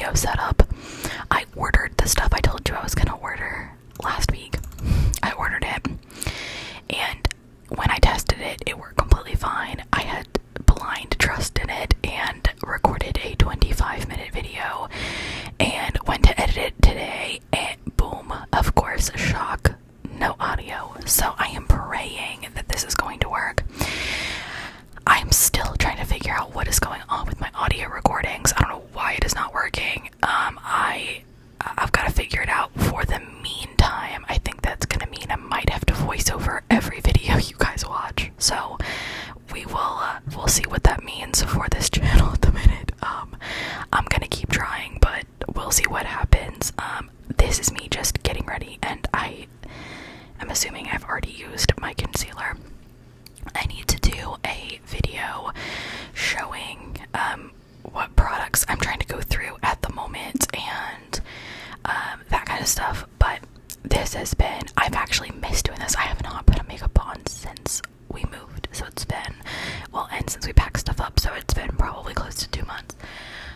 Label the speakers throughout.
Speaker 1: audio setup. I ordered the stuff I told you I was gonna order last week. I ordered it, and when I tested it, it worked completely fine. I had blind trust in it and recorded a 25-minute video and went to edit it today, and boom, of course, shock, no audio. So I am praying that this is going to work. I'm still trying to figure out what is going on with my audio recordings. I don't know why it is not working. I've got to figure it out. For the meantime, I think that's gonna mean I might have to voice over every video you guys watch. So we'll see what that means for this channel at the minute. I'm gonna keep trying, but we'll see what happens. This is me just getting ready, and I'm assuming I've already used my concealer. I need to do a video showing what products I'm trying to go through at the moment and that kind of stuff. But this has been, I've actually missed doing this. I have not put a makeup on since we moved, so it's been, well, and since we packed stuff up, so it's been probably close to 2 months.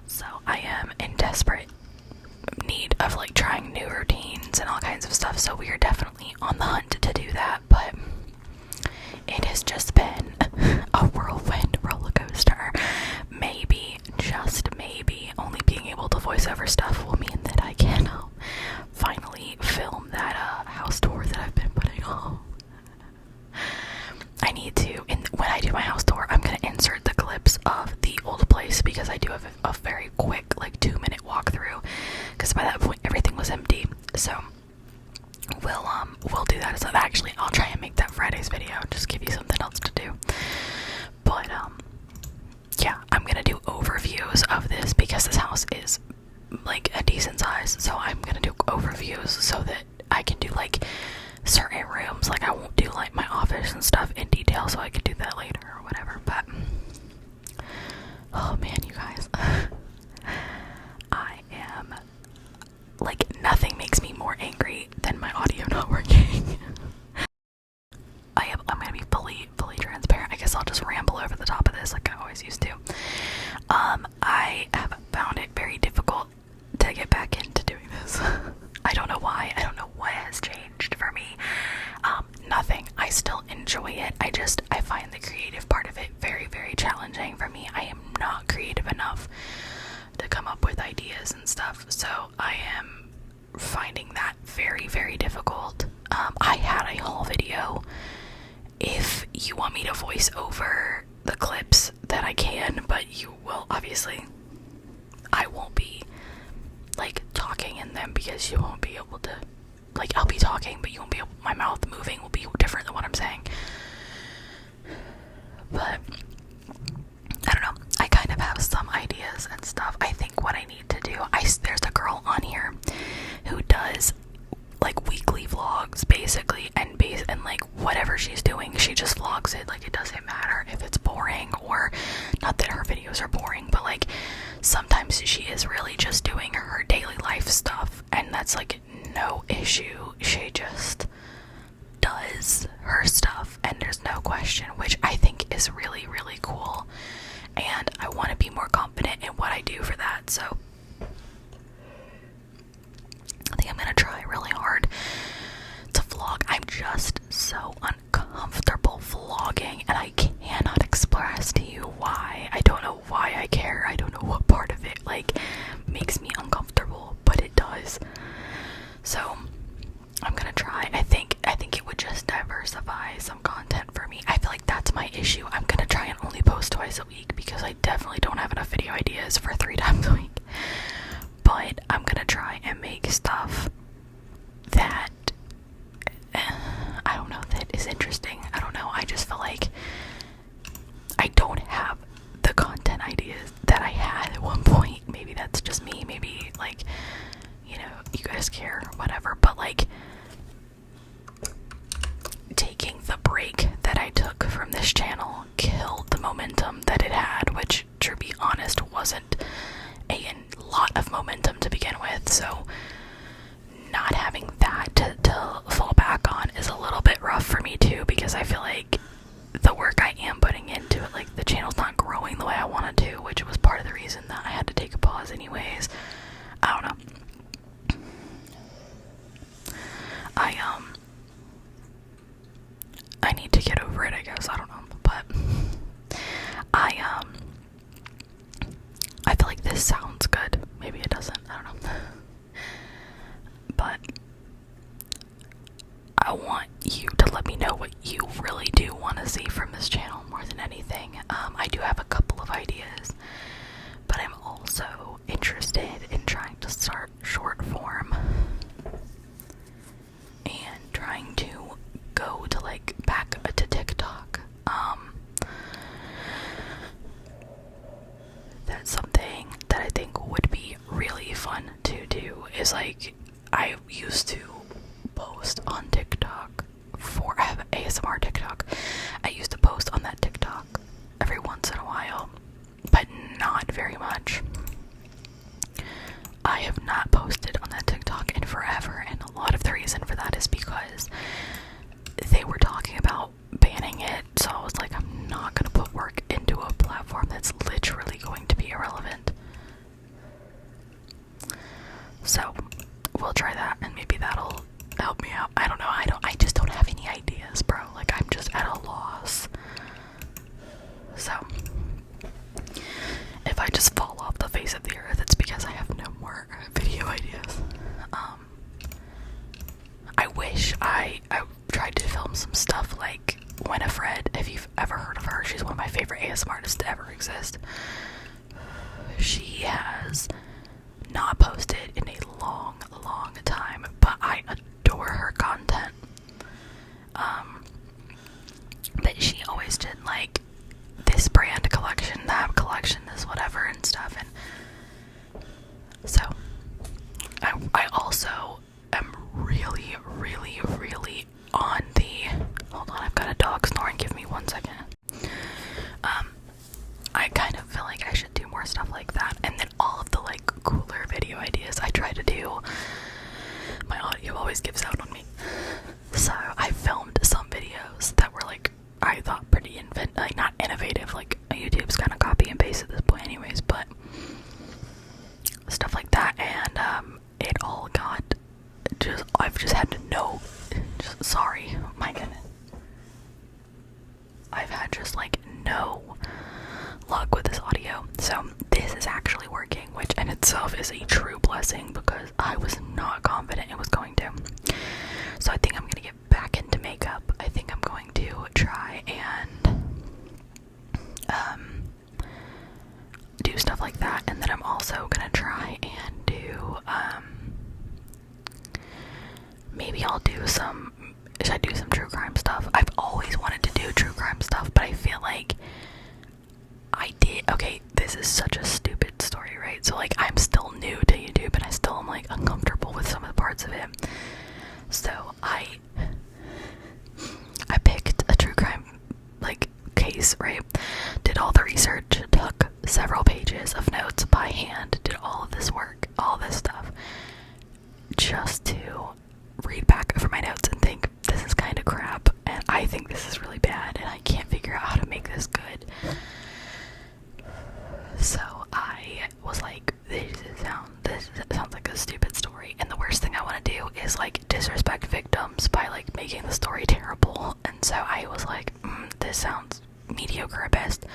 Speaker 1: So I am in desperate need of like trying new routines and all kinds of stuff, so we are definitely on the hunt to do that. But it has just been a whirlwind roller coaster. Maybe, just maybe, only being able to voice over stuff will mean that I can finally film that house tour that I've been putting off. I need to, and when I do my house tour, I'm going to insert the clips of the old place, because I do have a very quick, like 2-minute walkthrough, because by that point everything was empty. So we'll do that. So actually, I'll try and make that Friday's video, just give you something else to do. But yeah, I'm gonna do overviews of this because this house is like a decent size. So I'm gonna do overviews so that I can do like certain rooms. Like I won't do like my office and stuff in detail, so I can do that later or whatever. But oh man, you guys, I am like, nothing makes me more angry than my audio not working. I'm gonna be fully transparent. I guess I'll just ramble over the top of this like I always used to. I have found it very difficult to get back into doing this. I don't know why. I don't know what has changed for me. Nothing. I still enjoy it. I find the creative part of it very, very challenging for me. I am not creative enough to come up with ideas and stuff, so I am finding that very, very difficult. I had a haul video. If you want me to voice over the clips, that I can, but you will obviously, I won't be like talking in them, because you won't be able to, like, I'll be talking, but you won't be able, my mouth moving will be different than what I'm saying. But I don't know, I kind of have some ideas and stuff. I think what I need to do, there's a girl on here who does like weekly vlogs basically, and like whatever she's doing, she just vlogs it. Like, it doesn't matter if it's boring, or not that her videos are boring, but like sometimes she is really just doing her daily life stuff, and that's like no issue. She just does her stuff, and there's no question, which I think is really, really cool. And I want to be more confident in what I do for that, so I think I'm gonna try really hard to vlog. I'm just so uncomfortable vlogging, and I cannot express to you why. I don't know why I care. I don't know what part of it like makes me uncomfortable, but it does. So I'm gonna try. I think it would just diversify some content for me. I feel like that's my issue. I'm gonna try and only post twice a week, because I definitely don't have enough video ideas for 3 times a week. But I'm gonna try and make stuff that I don't know, that is interesting. I don't know. I just feel like I don't have the content ideas that I had at one point. Maybe that's just me. Maybe like, you know, you guys care or whatever. But like, taking the break that I took from this channel killed the momentum that it had, which, to be honest, wasn't a lot of momentum to begin with. So not having that to fall back on is a little bit rough for me too, because I feel like the work I am putting into it, like the channel's not growing the way I wanted to, which was part of the reason that I had to take a pause anyways. something that I think would be really fun to do is like, I used to post on TikTok I have an ASMR TikTok. I used to post on that TikTok every once in a while, but not very much. I have not posted on that TikTok in forever, and a lot of the reason for that is because they were talking about banning it, so I was like, I'm not gonna put work into a platform that's literally going to be irrelevant. So we'll try that, and maybe that'll help me out. I don't know. I just don't have any ideas, bro. Like, I'm just at a loss. So if I just fall off the face of the earth, it's because I have no more video ideas. I wish I tried to film some stuff like Winifred. If you've ever heard of her, she's one of my favorite ASMR artists to ever exist. She has not posted in a long time, but I adore her content. But she always did like this brand collection, that collection, this whatever and stuff, and so I also am really on the, hold on, I've got a dog snoring, give me 1 second. I kind of feel like I should do more stuff like that, and then all of the like cooler video ideas I try to do, my audio always gives out on me. So I filmed some videos that were like, I thought pretty like not innovative, like YouTube's kind of copy and paste at this point anyways, but stuff like that, and it all got I've just had to know, sorry, my goodness, I've had just like no luck with this audio, so this is actually working, which in itself is a true blessing because I was not confident it was going to. So I think I'm gonna get back into makeup. I think I'm going to try and do stuff like that, and then I'm also gonna try and do maybe I'll do some, should I do some true crime stuff? I've always wanted to do true crime stuff, but I feel like I did, okay, this is such a stupid story, right? So like, I'm still new to YouTube and I still am like uncomfortable with some of the parts of it. So I picked a true crime like case, right? Did all the research, took several pages of notes by hand, did all of this work, all this stuff, just to read back over my notes and think, this is kind of crap, and I think this is really bad, and I can't figure out how to make this good. So I was like, this sounds like a stupid story, and the worst thing I want to do is like disrespect victims by like making the story terrible, and so I was like, this sounds mediocre at best.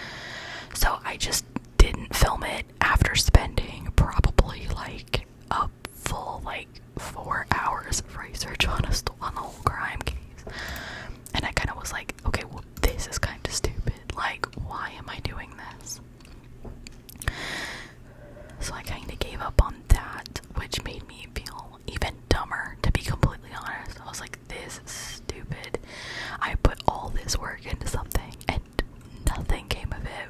Speaker 1: So I just didn't film it after spending probably like a full like 4 hours of research on the whole crime case, and I kind of was like, okay, well, this is kind of stupid, like, why am I doing this? So I kind of gave up on that, which made me feel even dumber, to be completely honest. I was like, this is stupid. I put all this work into something and nothing came of it.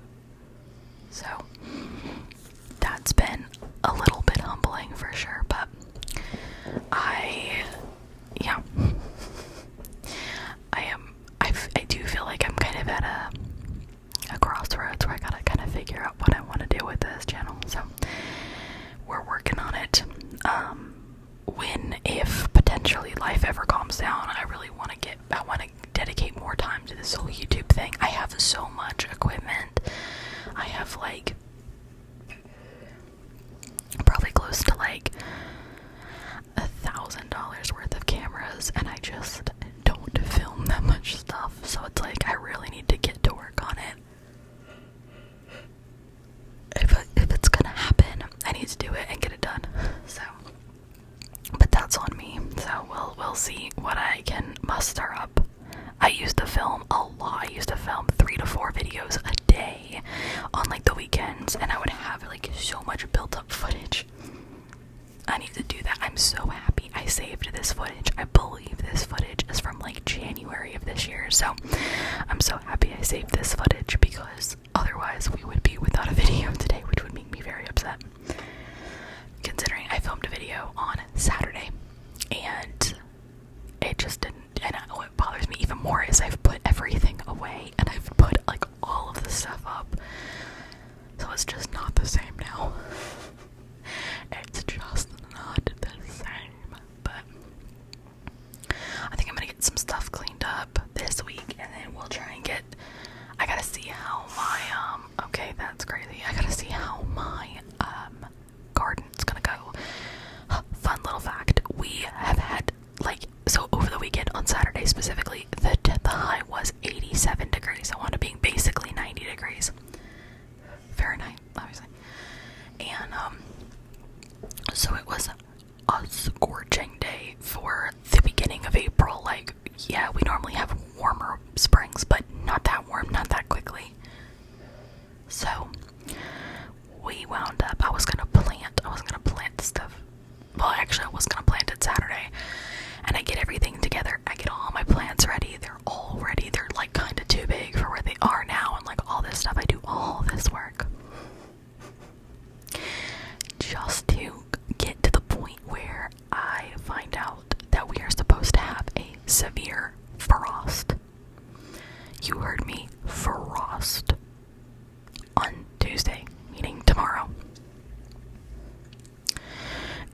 Speaker 1: So that's been a little bit humbling for sure, but I do feel like I'm kind of at a crossroads where I gotta kind of figure out what I want to do with this channel. So we're working on it. If potentially life ever calms down, I want to dedicate more time to this whole YouTube thing. I have so much equipment. I have like probably close to like $1,000 worth of cameras, and I just don't film that much stuff, so it's like I really need to get to work on it. If it's gonna happen, I need to do it and get it done. So, but that's on me. So we'll see what I can muster up. I used to film a lot. I used to film 3 to 4 videos a day on like the weekends, and I would have like so much built up footage. I need to do that. I'm so happy I saved this footage. I believe this footage is from like January of this year, so I'm so happy I saved this footage because otherwise we would be without a video today, which would make me video on Saturday, and it just didn't. And what bothers me even more is I've put everything away, and I've put like all of the stuff up, so it's just not the same now. It's just not the same. But I think I'm gonna get some stuff cleaned up this week, and then we'll try and get. I gotta see how my okay, that's crazy. I gotta see how my garden's gonna go. Fun little fact: we have had so over the weekend on Saturday specifically, the high was 87 degrees. I wound up being basically 90 degrees Fahrenheit, obviously, and so it was a scorching day for the beginning of April. Like, yeah, we normally have warmer springs, but not that warm, not that quickly. So we wound up, I was gonna plant stuff. Well, actually, I was gonna plant it Saturday, and I get everything together. I get all my plants ready. They're all ready. They're like kind of too big for where they are now, and like all this stuff. I do all this work just to get to the point where I find out that we are supposed to have a severe frost. You heard me, frost. On Tuesday, meaning tomorrow.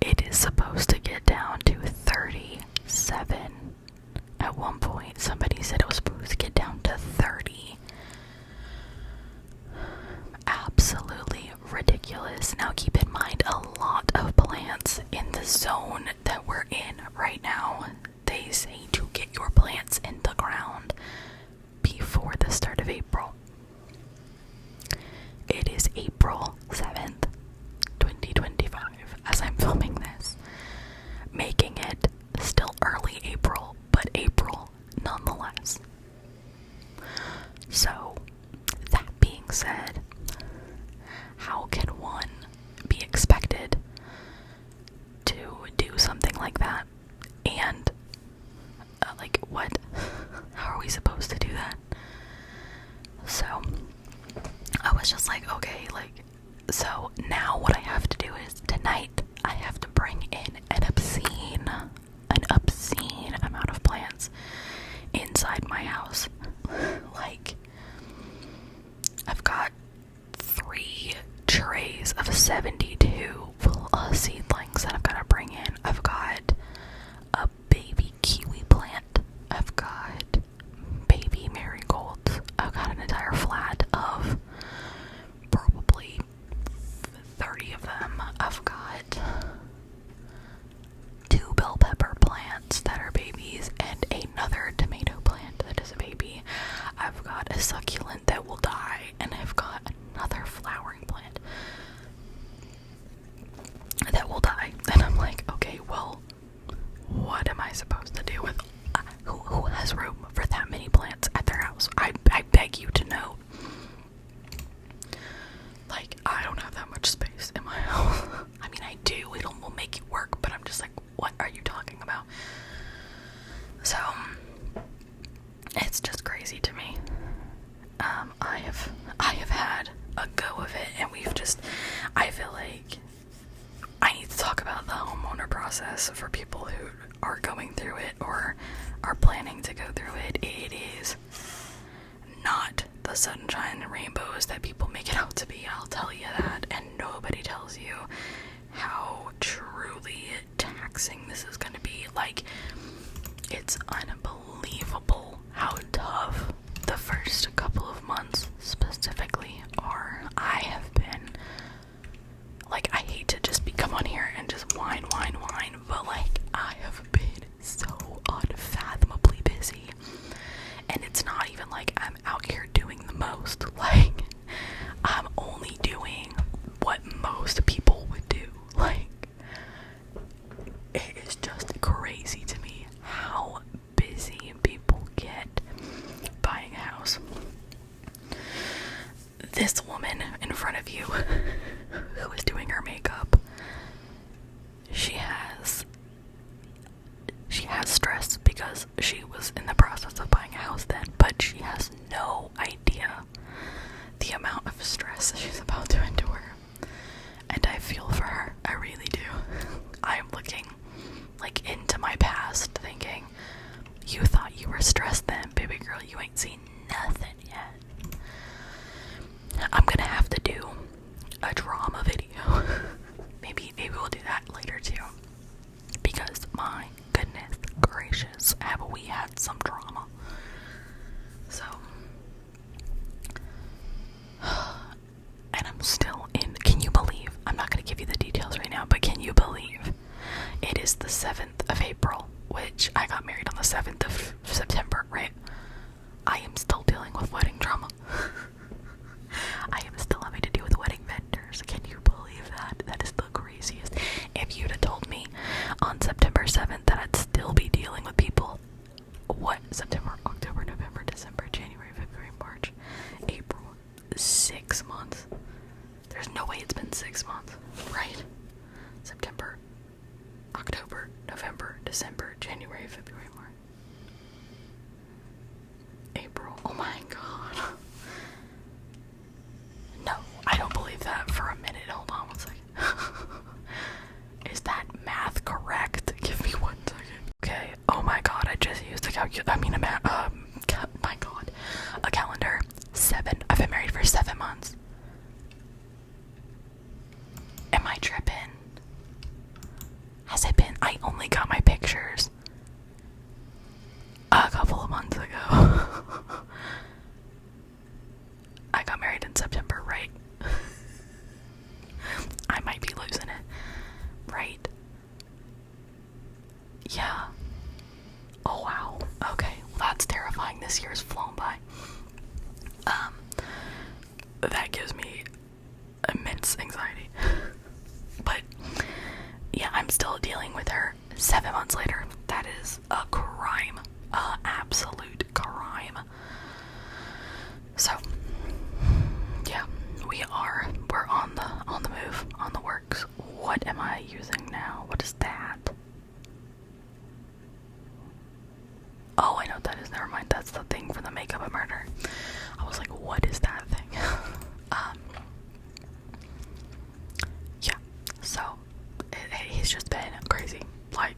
Speaker 1: It is supposed to get down to 37. At one point, somebody said it was supposed to get down to 30. Absolutely ridiculous. Now keep in mind, a lot of plants in the zone that we're in right now, they say to get your plants in the ground before the start of April. It is April 7th, 2025, as I'm filming this, making it still early April, but April nonetheless. So, that being said, how can one be expected to do something like that? And, what? How are we supposed to do that? So, I was just like, okay, so now what I have to do is tonight I have to bring in an obscene amount of plants inside my house. I've got 3 trays of 72 seedlings that I've got to bring in. I've got a baby kiwi plant. I've got baby marigolds. I've got an entire flat of probably 30 of them. I've got 2 bell pepper plants that are babies and another tomato plant that is a baby. I've got a succulent that will die, and I've got another flowering plant that will die. And I'm like, okay, well, what am I supposed to do with who has room for that many plants at their house? I beg you to know. I don't have that much space in my house. I mean, I do. We'll make it work, but I'm just like, what are you talking about? So, it's just crazy to me. I have had a go of it, and I feel like I need to talk about the homeowner process for people who are going through it or are planning to go through it. It is not the sunshine and rainbows that people make it out to be, I'll tell you that, and nobody tells you how truly taxing this is going to be. It's unbelievable how tough the first couple of months specifically are. I have been, I hate to just come on here and just whine, but I have been so unfathomably busy. And it's not even like I'm out here doing the most. I'm only doing what most people would do. It is just crazy to me how busy people get buying a house. This woman in front of you who is doing her makeup, she has stress because she was in the process of buying a house then, but she has no idea the amount of stress she's about to endure. 6 months, right? September, October, November, December, January, February, March, April. Oh my god. No, I don't believe that for a minute. Hold on one second. Is that math correct? Give me 1 second. Okay. Oh my god, I just used a calculator. I mean, my god. A calendar. 7. I've been married for 7 months. Am I tripping? Has it been? I only got my pictures a couple of months ago. I got married in September, right? I might be losing it. Right? Yeah. Oh wow. Okay. Well, that's terrifying. This year's flown by. That gives me immense anxiety. But yeah, I'm still dealing with her 7 months later. That is a crime. Absolute crime. So yeah, we're on the move, on the works. What am I using now? What is that? Oh, I know what that is. Never mind. That's the thing for the makeup and murder. I was like, what is that thing? Yeah. So he's just been crazy. Like,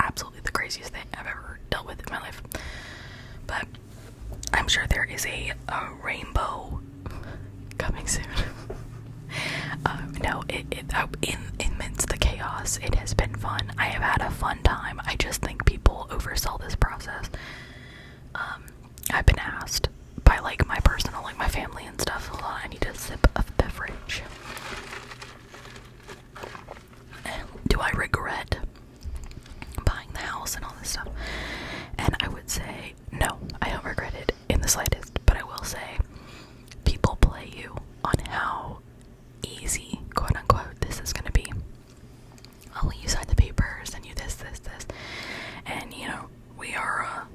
Speaker 1: absolutely the craziest thing I've ever dealt with in my life. But I'm sure there is a rainbow coming soon. No, amidst the chaos, it has been fun. I have had a fun time. I just think people oversell this process. I've been asked by like my personal, like my family and stuff, hold on, I need a sip of beverage. Do I regret buying the house and all this stuff? And I would say, no, I don't regret it in the slightest, but I will say, people play you on how easy, quote unquote, this is gonna be. Oh, you sign the papers, and you this, and you know, we are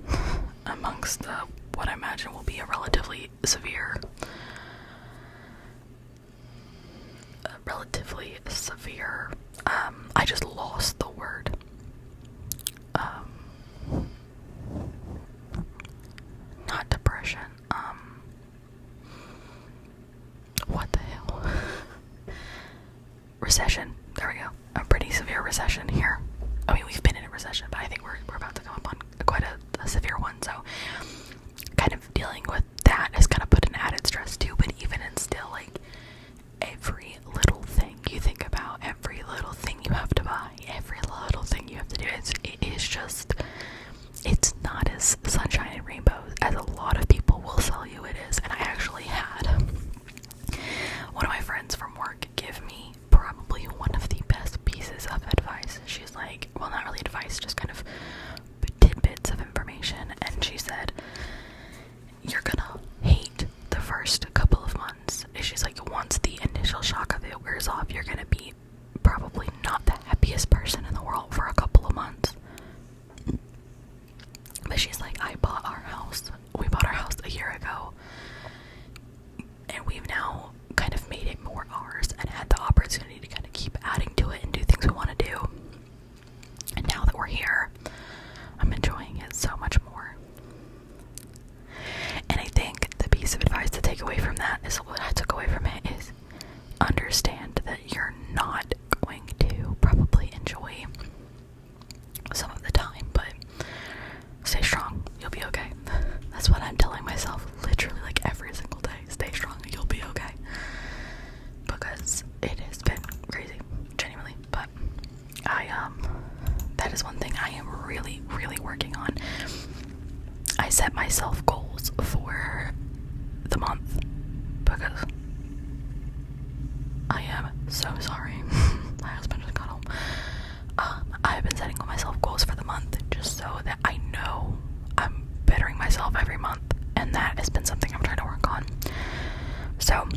Speaker 1: amongst what I imagine will be a relatively severe, I just lost the word, not depression, what the hell, recession, there we go, a pretty severe recession here. I mean, we've been in a recession, but I think we're about to come up on quite a severe one, so kind of dealing with that has kind of put an added stress too. But even in still, like, every little thing you think about, every little thing you have to buy, every little thing you have to do, it's not as sunshine and rainbows as a lot of people will sell you it is. And I actually had one of my friends from work give me probably one of the best pieces of advice. She's like, well, not really advice, just kind of tidbits of information. And she said, you're gonna hate the first couple of months. She's like, once the initial shock of it wears off, you're gonna be probably not the happiest person in the world for a couple of months. But she's like, we bought our house a year ago, and we've now kind of made it more ours and had the opportunity to kind of keep adding to it and do things we want to do. And now that we're here, I'm enjoying it so much more. And I think the piece of advice to take away from that is, what I took away from it is, understand that you're not going to probably enjoy some of the time, but stay strong, you'll be okay. That's what I'm telling myself literally like every single day. Stay strong, you'll be okay. Because it has been crazy, genuinely. But that is one thing I am really, really working on. I set myself goals for the month because I am so sorry. My husband just got home. I've been setting myself goals for the month just so that I know I'm bettering myself every month, and that has been something I'm trying to work on. So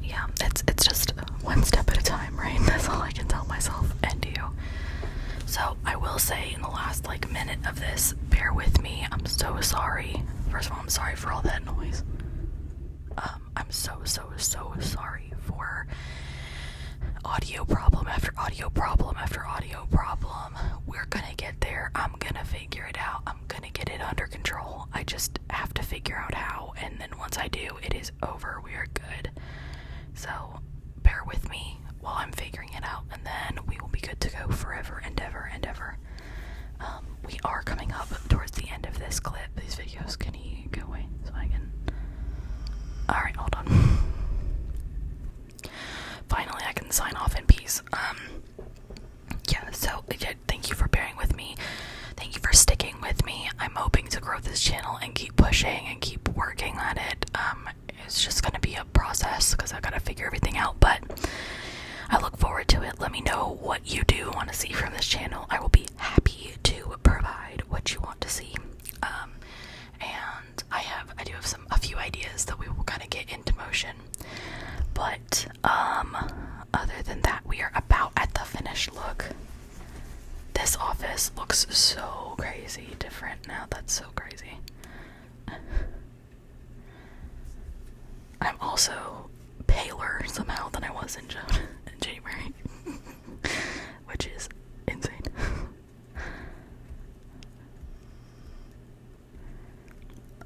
Speaker 1: yeah, it's just one step at a time, right? That's all I can tell myself and you. So I will say, in the last minute of this, bear with me. I'm so sorry. First of all, I'm sorry for all that noise. I'm so sorry for audio problem after audio problem after audio problem. We're gonna get there. I'm gonna figure it out. I'm gonna get it under control. I just have to figure out how, and then once I do, it is over. We are good. So bear with me while I'm figuring it out, and then we will be good to go forever and ever and ever. We are coming up towards the end of this clip. These videos, can you go away so I can... Alright, hold on. Finally, I can sign off in peace. Yeah, so again, thank you for bearing with me. Thank you for sticking with me. I'm hoping to grow this channel and keep pushing and keep working at it. It's just gonna be a process because I gotta figure everything out, but I look forward to it. Let me know what you do want to see from this channel. I will be happy to provide what you want to see. And I do have a few ideas that we will kind of get into motion. But other than that, we are about at the finished look. This office looks so crazy different now. That's so crazy. I'm also paler somehow than I was in January, which is insane.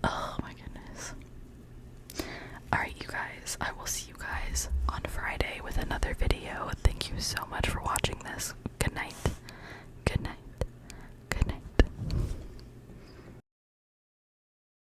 Speaker 1: Oh my goodness. Alright, you guys, I will see you guys on Friday with another video. Thank you so much for